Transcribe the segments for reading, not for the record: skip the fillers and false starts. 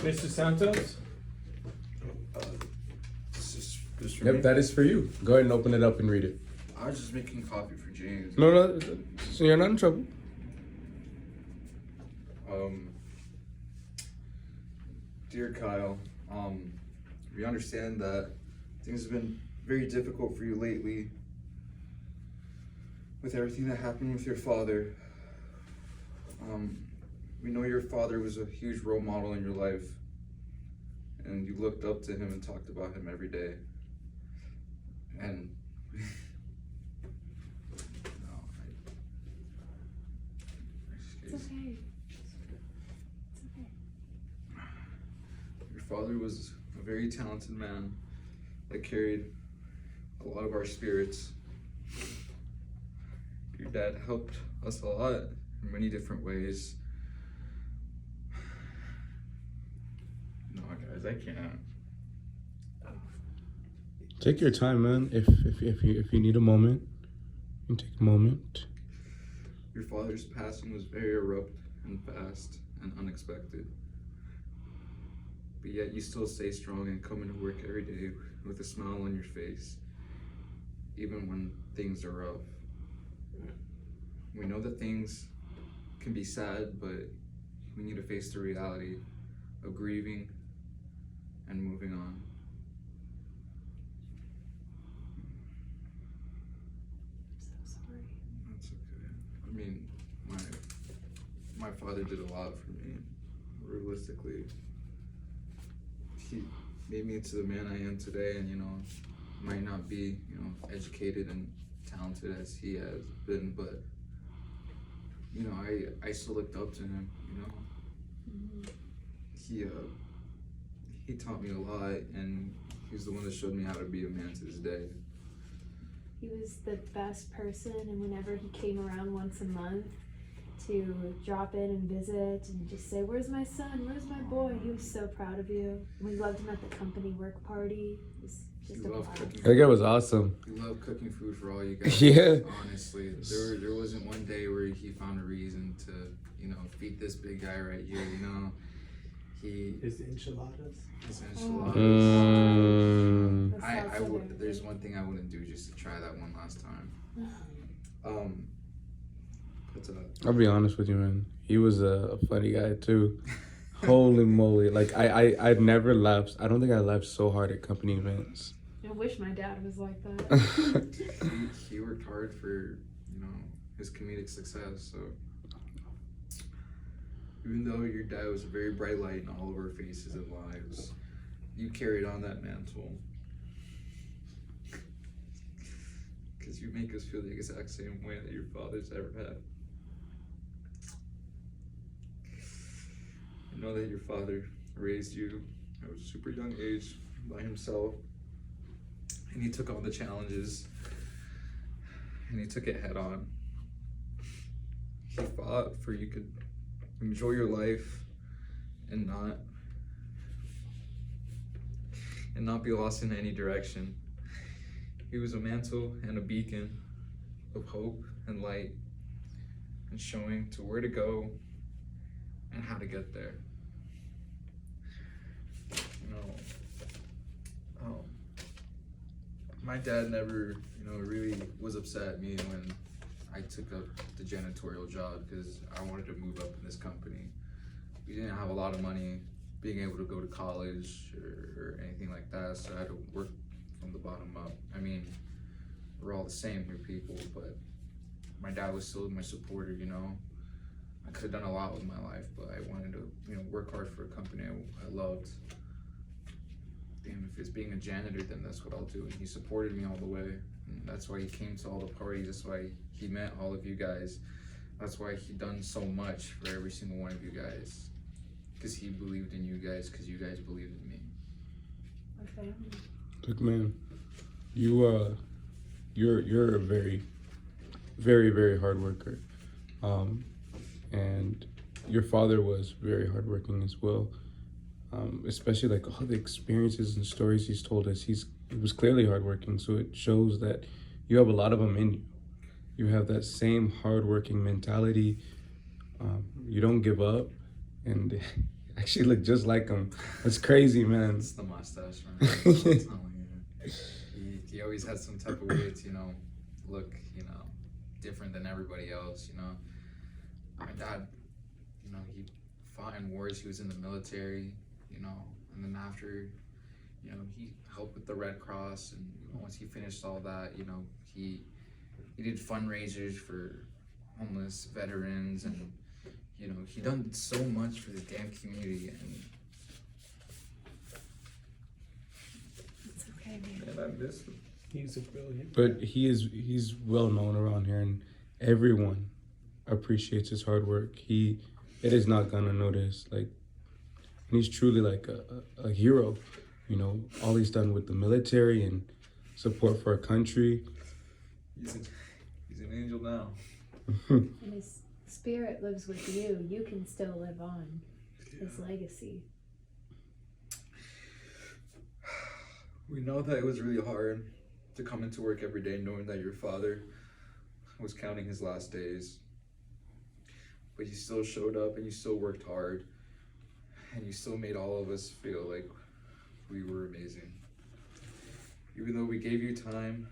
Mr. Santos? This for Yep, me? that is for you. Go ahead and open it up and read it. I was just making coffee for James. No, so you're not in trouble. Dear Kyle, we understand that things have been very difficult for you lately with everything that happened with your father. We know your father was a huge role model in your life, and you looked up to him and talked about him every day. And It's okay. It's okay. Your father was a very talented man that carried a lot of our spirits. Your dad helped us a lot in many different ways. No, guys, I can't. Take your time, man. If you need a moment, you can take a moment. Your father's passing was very abrupt and fast and unexpected. But yet you still stay strong and come into work every day with a smile on your face, even when things are rough. We know that things can be sad, but we need to face the reality of grieving and moving on. I'm so sorry. That's okay. I mean, my father did a lot for me. Realistically, he made me into the man I am today, and might not be educated and talented as he has been, but I still looked up to him. He taught me a lot, and he's the one that showed me how to be a man to this day. He was the best person, and whenever he came around once a month to drop in and visit and just say, "Where's my son? Where's my boy?" He was so proud of you. We loved him at the company work party. It was just He a loved blast. cooking. That guy was awesome. He loved cooking food for all you guys. Yeah. Honestly, there wasn't one day where he found a reason to feed this big guy right here. His enchiladas? His enchiladas. The I sauce and would. There's everything. one thing I wouldn't do just to try that one last time. But I'll be honest with you, man. He was a funny guy too. Holy moly! Like I've never laughed. I don't think I laughed so hard at company events. I wish my dad was like that. he worked hard for his comedic success. So even though your dad was a very bright light in all of our faces and lives, you carried on that mantle. Because you make us feel the exact same way that your father's ever had. I know that your father raised you at a super young age by himself, and he took on the challenges, and he took it head on. He fought for you could enjoy your life and not be lost in any direction. He was a mantle and a beacon of hope and light, and showing to where to go and how to get there. My dad never, really was upset at me when I took up the janitorial job because I wanted to move up in this company. We didn't have a lot of money being able to go to college or anything like that, so I had to work from the bottom up. I mean, we're all the same here, people, but my dad was still my supporter, I could have done a lot with my life, but I wanted to, work hard for a company I loved. Damn, if it's being a janitor, then that's what I'll do. And he supported me all the way. And that's why he came to all the parties. That's why he met all of you guys. That's why he done so much for every single one of you guys. Because he believed in you guys, because you guys believed in me. Our family. Look, man, you're a very, very, very hard worker, and your father was very hardworking as well. Especially like all the experiences and stories he's told us, he was clearly hardworking. So it shows that you have a lot of them in you. You have that same hardworking mentality. You don't give up, and actually look just like him. That's crazy, man. It's the mustache, man. I'm telling you. He always has some type of way to, look, different than everybody else, My dad, he fought in wars. He was in the military, and then after, he helped with the Red Cross, and once he finished all that, he did fundraisers for homeless veterans, and he done so much for the damn community, and It's okay, man. man, I miss him. He's a brilliant. But he's well known around here, and everyone appreciates his hard work. It is not gonna notice, like, and he's truly like a hero. All he's done with the military and support for our country. He's an angel now. And his spirit lives with you. You can still live on his legacy. We know that it was really hard to come into work every day knowing that your father was counting his last days. But you still showed up and you still worked hard. And you still made all of us feel like we were amazing. Even though we gave you time,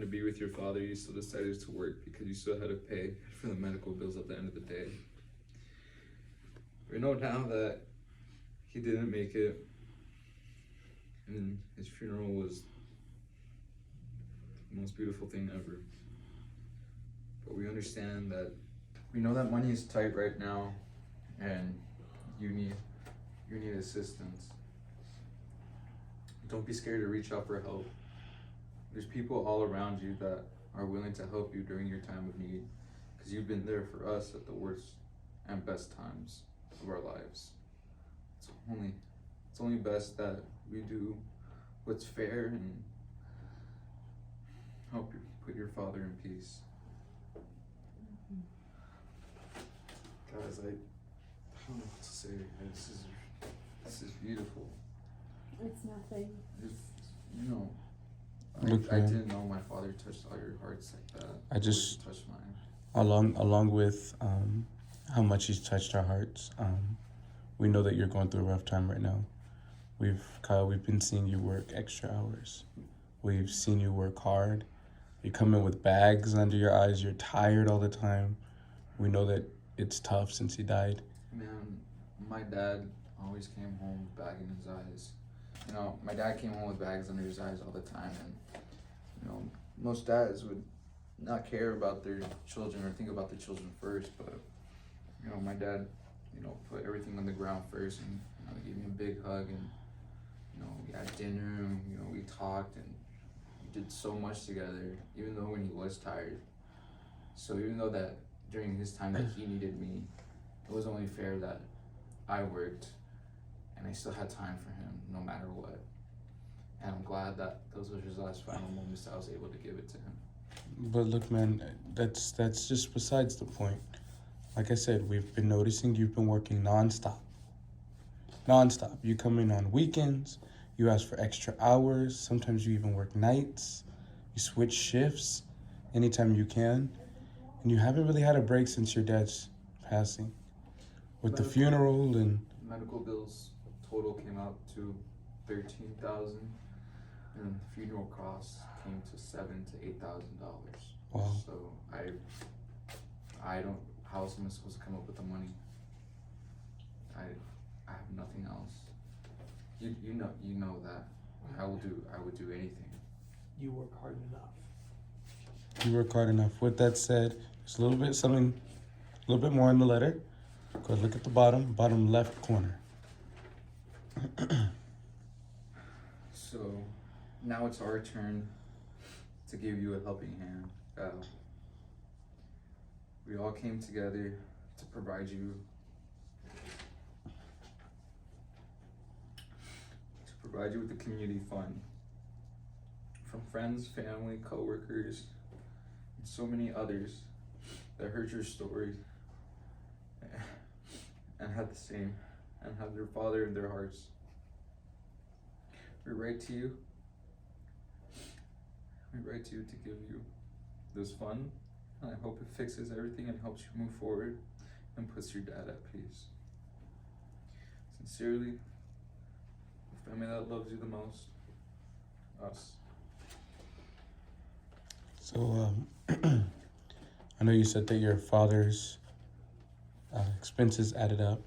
to be with your father, you still decided to work because you still had to pay for the medical bills at the end of the day. We know now that he didn't make it, and his funeral was the most beautiful thing ever. But we understand that, we know that money is tight right now, and you need assistance. Don't be scared to reach out for help. There's people all around you that are willing to help you during your time of need, because you've been there for us at the worst and best times of our lives. It's only best that we do what's fair and help you put your father in peace. Guys, I don't know what to say. This is beautiful. It's nothing. Look, I man. didn't know my father touched all your hearts like that. I just- He touched mine. Along with how much he's touched our hearts, we know that you're going through a rough time right now. Kyle, we've been seeing you work extra hours. We've seen you work hard. You come in with bags under your eyes. You're tired all the time. We know that it's tough since he died. Man, my dad always came home with bag in his eyes. My dad came home with bags under his eyes all the time, and most dads would not care about their children or think about their children first, but my dad put everything on the ground first, and he gave me a big hug, and we had dinner, and we talked, and we did so much together, even though when he was tired. So even though that during his time that he needed me, it was only fair that I worked and I still had time for him no matter what. And I'm glad that those were his last final moments that I was able to give it to him. But look, man, that's just besides the point. Like I said, we've been noticing you've been working nonstop. You come in on weekends, you ask for extra hours, sometimes you even work nights, you switch shifts anytime you can, and you haven't really had a break since your dad's passing. With the funeral and... Medical bills total came out to $13,000, and the funeral costs came to $7,000 to $8,000. Wow. So I don't. How else am I supposed to come up with the money? I have nothing else. You know that I would do anything. You work hard enough. You work hard enough. With that said, just a little bit more in the letter. Go look at the bottom left corner. So now it's our turn to give you a helping hand. We all came together to provide you with the community fund from friends, family, co-workers, and so many others that heard your story and had their father in their hearts. We write to you to give you this fund, and I hope it fixes everything and helps you move forward and puts your dad at peace. Sincerely, the family that loves you the most, us. So, I know you said that your father's expenses added up.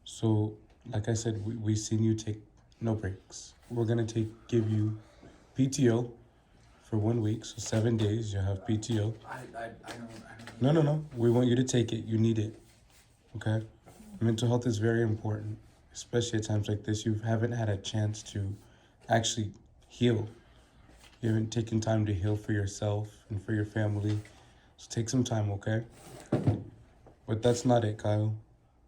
So, like I said, we seen you take no breaks. We're gonna give you PTO for 1 week, so 7 days. You'll have PTO. I don't. No. We want you to take it. You need it. Okay? Mental health is very important, especially at times like this. You haven't had a chance to actually heal. You haven't taken time to heal for yourself and for your family. So take some time, okay? But that's not it, Kyle.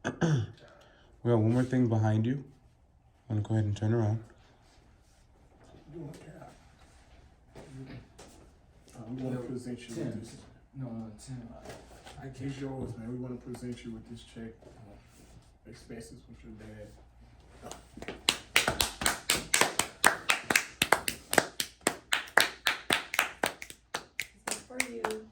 We have one more thing behind you. I'm gonna go ahead and turn around. We want to present you Tim. with this. No, Tim. I can't. It's yours, man. We want to present you with this check. Expenses with your dad.